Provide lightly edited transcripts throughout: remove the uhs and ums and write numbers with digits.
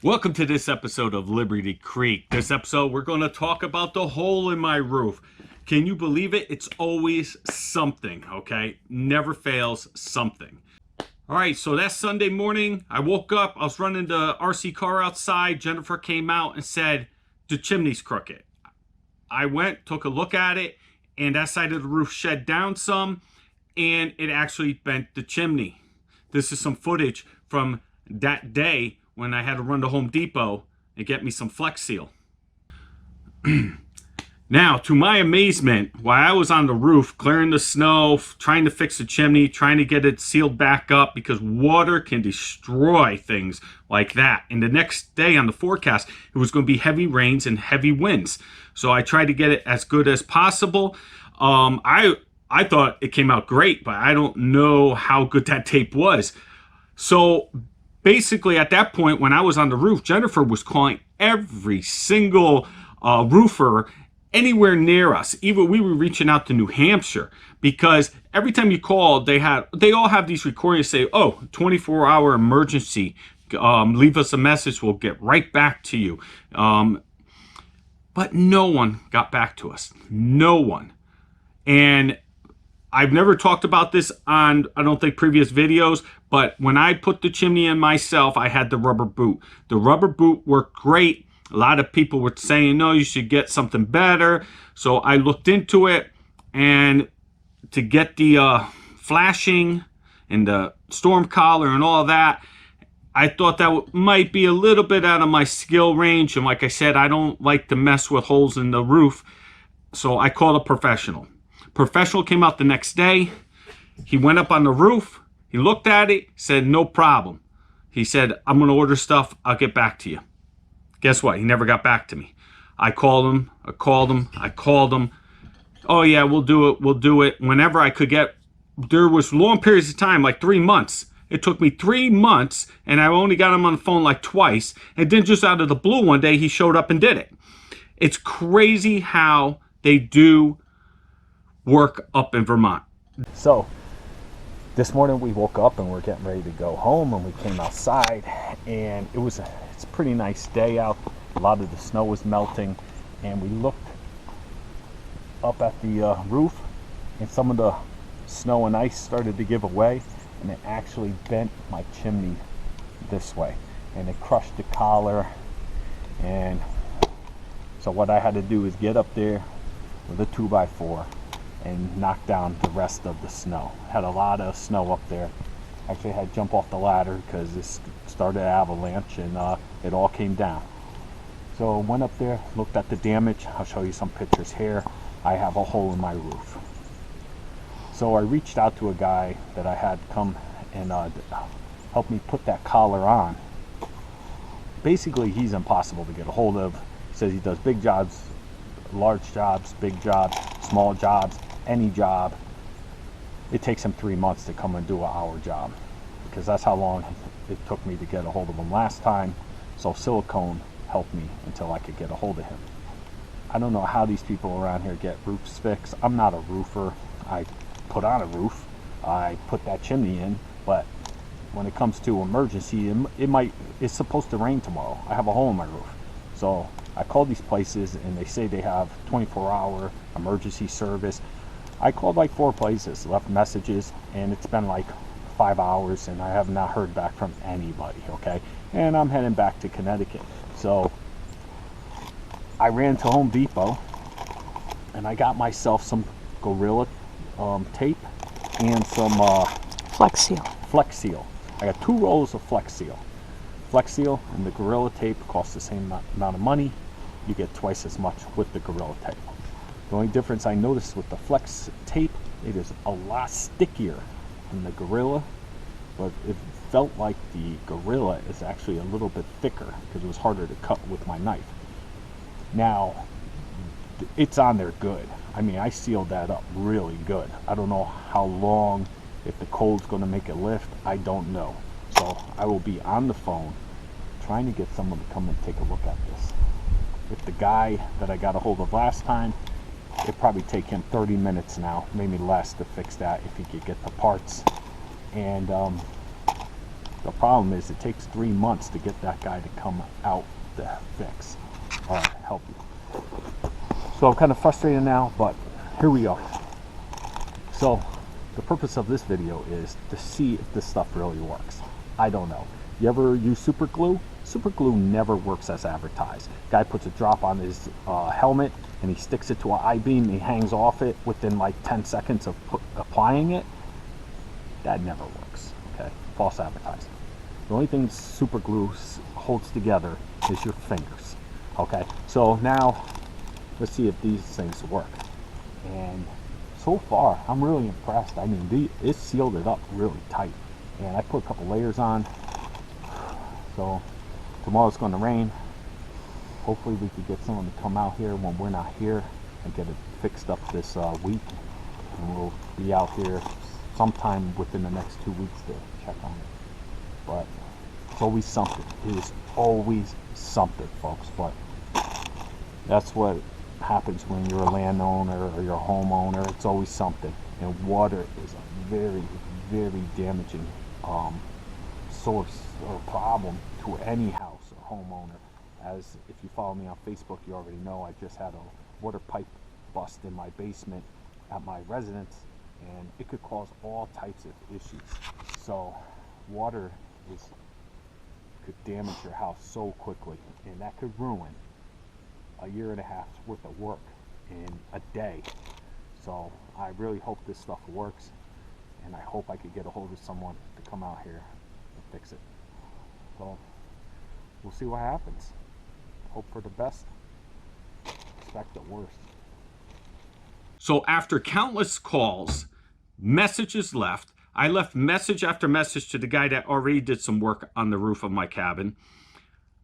Welcome to this episode of Liberty Creek. This episode, we're going to talk about the hole in my roof. Can you believe it? It's always something, okay? Never fails something. All right, so that Sunday morning, I woke up. I was running the RC car outside. Jennifer came out and said, the chimney's crooked. I went, took a look at it, and that side of the roof shed down some, and it actually bent the chimney. This is some footage from that day when I had to run to Home Depot and get me some Flex Seal. Now, to my amazement, while I was on the roof clearing the snow, trying to fix the chimney, trying to get it sealed back up, because water can destroy things like that. And the next day on the forecast, it was going to be heavy rains and heavy winds. So I tried to get it as good as possible. I thought it came out great, but I don't know how good that tape was. So basically, at that point, when I was on the roof, Jennifer was calling every single roofer anywhere near us. Even we were reaching out to New Hampshire, because every time you called, they all have these recordings say, "Oh, 24-hour emergency. Leave us a message. We'll get right back to you." But no one got back to us. No one. And I've never talked about this on, I don't think, previous videos, but when I put the chimney in myself, I had the rubber boot. The rubber boot worked great. A lot of people were saying, no, you should get something better. So I looked into it, and to get the flashing and the storm collar and all that, I thought that might be a little bit out of my skill range. And like I said, I don't like to mess with holes in the roof. So I called a professional. Professional came out the next day. He went up on the roof. He looked at it, said, no problem. He said, I'm going to order stuff. I'll get back to you. Guess what? He never got back to me. I called him. I called him. Oh, yeah, we'll do it. We'll do it. Whenever I could get, there was long periods of time, like 3 months. It took me 3 months, and I only got him on the phone like twice. And then just out of the blue one day, he showed up and did it. It's crazy how they do work up in Vermont. So this morning we woke up and we're getting ready to go home, and we came outside, and it's a pretty nice day out. A lot of the snow was melting, and we looked up at the roof, and some of the snow and ice started to give away, and it actually bent my chimney this way, and it crushed the collar. And so what I had to do is get up there with a 2x4 and knock down the rest of the snow. Had a lot of snow up there. Actually had to jump off the ladder because it started an avalanche, and it all came down. So went up there, looked at the damage. I'll show you some pictures here. I have a hole in my roof. So I reached out to a guy that I had come and help me put that collar on. Basically, he's impossible to get a hold of. He says he does big jobs, large jobs, big jobs, small jobs, any job. It takes him 3 months to come and do an hour job, because that's how long it took me to get a hold of him last time. So silicone helped me until I could get a hold of him. I don't know how these people around here get roofs fixed. I'm not a roofer. I put on a roof, I put that chimney in, but when it comes to emergency, it's supposed to rain tomorrow. I have a hole in my roof. So I called these places, and they say they have 24-hour emergency service. I called like 4 places, left messages, and it's been like 5 hours, and I have not heard back from anybody, okay? And I'm heading back to Connecticut. So I ran to Home Depot, and I got myself some Gorilla tape and some Flex Seal. Flex Seal. I got 2 rolls of Flex Seal. Flex Seal and the Gorilla tape cost the same amount of money. You get twice as much with the Gorilla tape. The only difference I noticed with the Flex tape, it is a lot stickier than the Gorilla, but it felt like the Gorilla is actually a little bit thicker because it was harder to cut with my knife. Now, it's on there good. I mean, I sealed that up really good. I don't know how long, if the cold's going to make it lift, I don't know. So I will be on the phone trying to get someone to come and take a look at this. If the guy that I got a hold of last time, it'd probably take him 30 minutes now, maybe less, to fix that if he could get the parts. And The problem is it takes 3 months to get that guy to come out to fix or help you. So I'm kind of frustrated now, but here we are. So the purpose of this video is to see if this stuff really works. I don't know. You ever use super glue? Super glue never works as advertised. Guy puts a drop on his helmet and he sticks it to an I-beam and he hangs off it within like 10 seconds of applying it. That never works, okay? False advertising. The only thing super glue holds together is your fingers, okay? So now, let's see if these things work. And so far, I'm really impressed. I mean, it sealed it up really tight. And I put a couple layers on. So tomorrow's going to rain. Hopefully we could get someone to come out here when we're not here and get it fixed up this week. And we'll be out here sometime within the next 2 weeks to check on it. But it's always something. It is always something, folks. But that's what happens when you're a landowner or you're a homeowner. It's always something. And water is a very, very damaging source or problem to any house or homeowner. As if you follow me on Facebook, you already know I just had a water pipe bust in my basement at my residence, and it could cause all types of issues. So water could damage your house so quickly, and that could ruin a year and a half's worth of work in a day. So I really hope this stuff works, and I hope I could get a hold of someone to come out here and fix it. So we'll see what happens. Hope for the best, expect the worst. So after countless calls, messages left, I left message after message to the guy that already did some work on the roof of my cabin.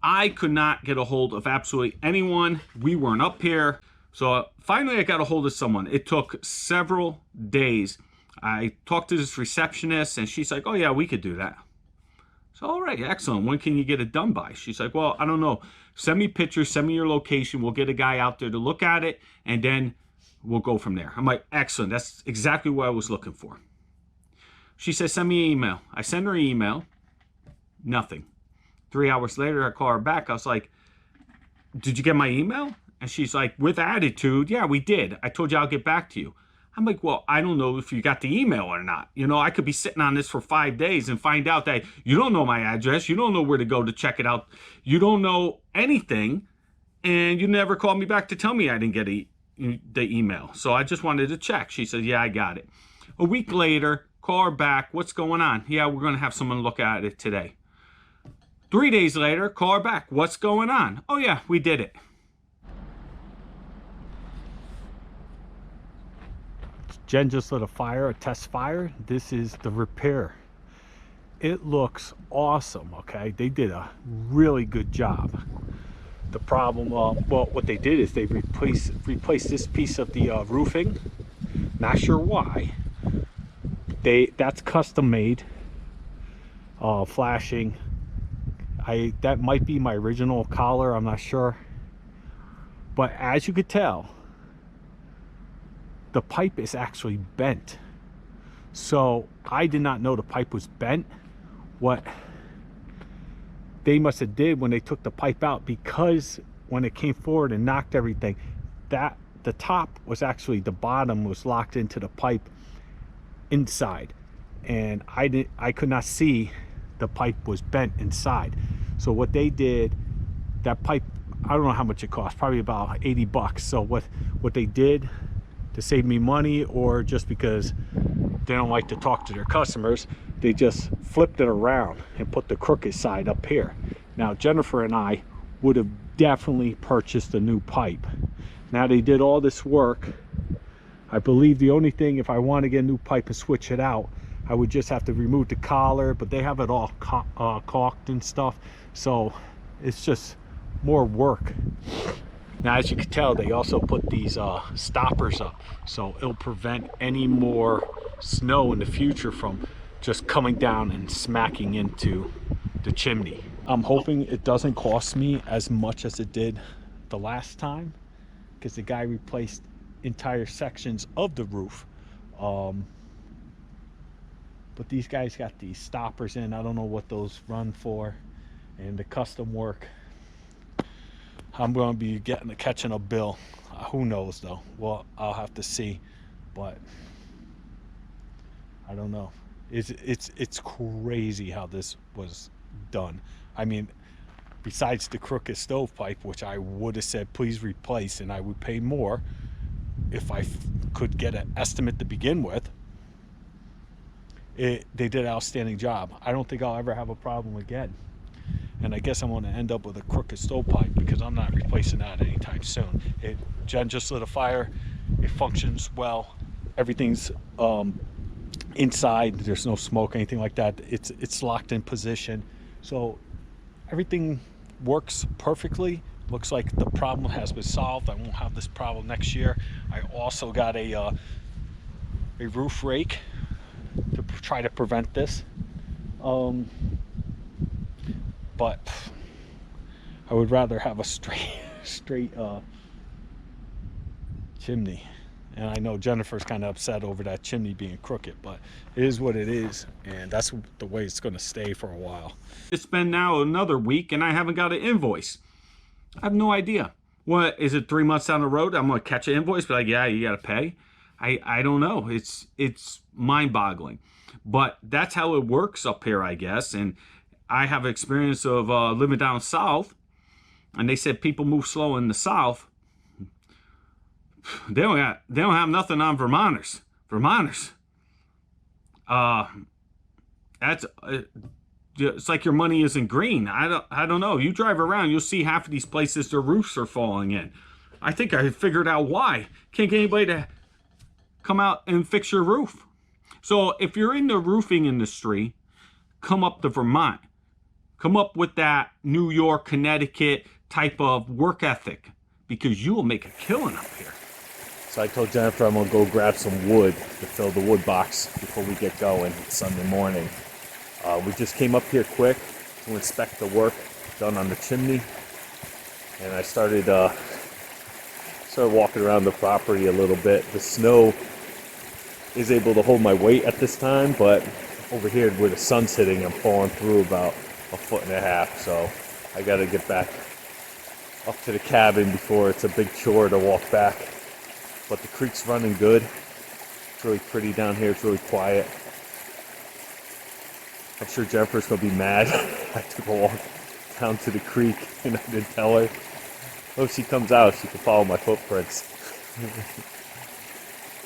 I could not get a hold of absolutely anyone. We weren't up here. So finally I got a hold of someone. It took several days. I talked to this receptionist and she's like, oh yeah, we could do that. So all right, excellent. When can you get it done by? She's like, well, I don't know. Send me pictures, send me your location. We'll get a guy out there to look at it and then we'll go from there. I'm like, excellent. That's exactly what I was looking for. She says, send me an email. I send her an email. Nothing. 3 hours later, I call her back. I was like, did you get my email? And she's like, with attitude, yeah, we did. I told you I'll get back to you. I'm like, well, I don't know if you got the email or not. You know, I could be sitting on this for 5 days and find out that you don't know my address. You don't know where to go to check it out. You don't know anything. And you never called me back to tell me I didn't get the email. So I just wanted to check. She said, yeah, I got it. A week later, call her back. What's going on? Yeah, we're going to have someone look at it today. 3 days later, call her back. What's going on? Oh yeah, we did it. Jen just lit a test fire. This is the repair. It looks awesome, okay? They did a really good job. The problem, well, what they did is they replaced this piece of the roofing. Not sure why. That's custom made. Flashing. That might be my original collar, I'm not sure. But as you could tell, the pipe is actually bent. So I did not know the pipe was bent. What they must have did when they took the pipe out, because when it came forward and knocked everything, that the top was actually, the bottom was locked into the pipe inside, and I could not see the pipe was bent inside. So what they did, that pipe, I don't know how much it cost, probably about 80 bucks. So what they did to save me money, or just because they don't like to talk to their customers, they just flipped it around and put the crooked side up here. Now Jennifer and I would have definitely purchased a new pipe. Now they did all this work. I believe the only thing, if I want to get a new pipe and switch it out, I would just have to remove the collar, but they have it all caulked and stuff, so it's just more work. Now as you can tell, they also put these stoppers up, so it'll prevent any more snow in the future from just coming down and smacking into the chimney. I'm hoping it doesn't cost me as much as it did the last time, because the guy replaced entire sections of the roof. But these guys got these stoppers in. I don't know what those run for. And the custom work, I'm going to be catching a bill. Who knows though? Well, I'll have to see. But I don't know. It's crazy how this was done. I mean, besides the crooked stovepipe, which I would have said please replace, and I would pay more if I could get an estimate to begin with. They did an outstanding job. I don't think I'll ever have a problem again. And I guess I'm going to end up with a crooked stovepipe because I'm not replacing that anytime soon. Jen just lit a fire. It functions well. Everything's inside. There's no smoke, anything like that. It's locked in position. So everything works perfectly. Looks like the problem has been solved. I won't have this problem next year. I also got a roof rake to try to prevent this. But I would rather have a straight chimney. And I know Jennifer's kind of upset over that chimney being crooked, but it is what it is, and that's the way it's going to stay for a while. It's been now another week, and I haven't got an invoice. I have no idea. What is it? 3 months down the road, I'm going to catch an invoice, but like, yeah, you got to pay. I don't know. It's mind-boggling, but that's how it works up here, I guess. And I have experience of living down south, and they said people move slow in the south. They don't have nothing on Vermonters. That's it's like your money isn't green. I don't know. You drive around, you'll see half of these places their roofs are falling in. I think I figured out why. Can't get anybody to come out and fix your roof. So if you're in the roofing industry, come up to Vermont. Come up with that New York, Connecticut type of work ethic, because you will make a killing up here. So I told Jennifer I'm going to go grab some wood to fill the wood box before we get going. It's Sunday morning. We just came up here quick to inspect the work done on the chimney. And I started walking around the property a little bit. The snow is able to hold my weight at this time, but over here where the sun's hitting, I'm falling through about 1.5 feet. So I got to get back up to the cabin before it's a big chore to walk back. But the creek's running good. It's really pretty down here. It's really quiet. I'm sure Jennifer's going to be mad. I took a walk down to the creek and I didn't tell her. If she comes out, she can follow my footprints.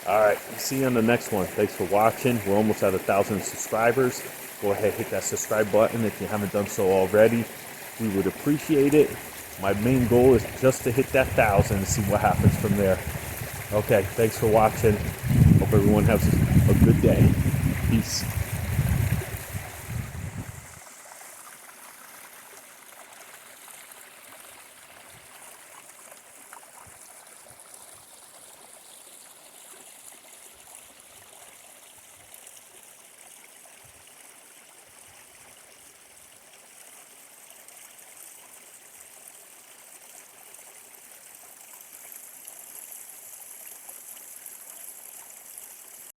Alright, see you on the next one. Thanks for watching. We're almost at 1,000 subscribers. Go ahead, hit that subscribe button if you haven't done so already. We would appreciate it. My main goal is just to hit that 1,000 and see what happens from there. Okay, thanks for watching. Hope everyone has a good day. Peace.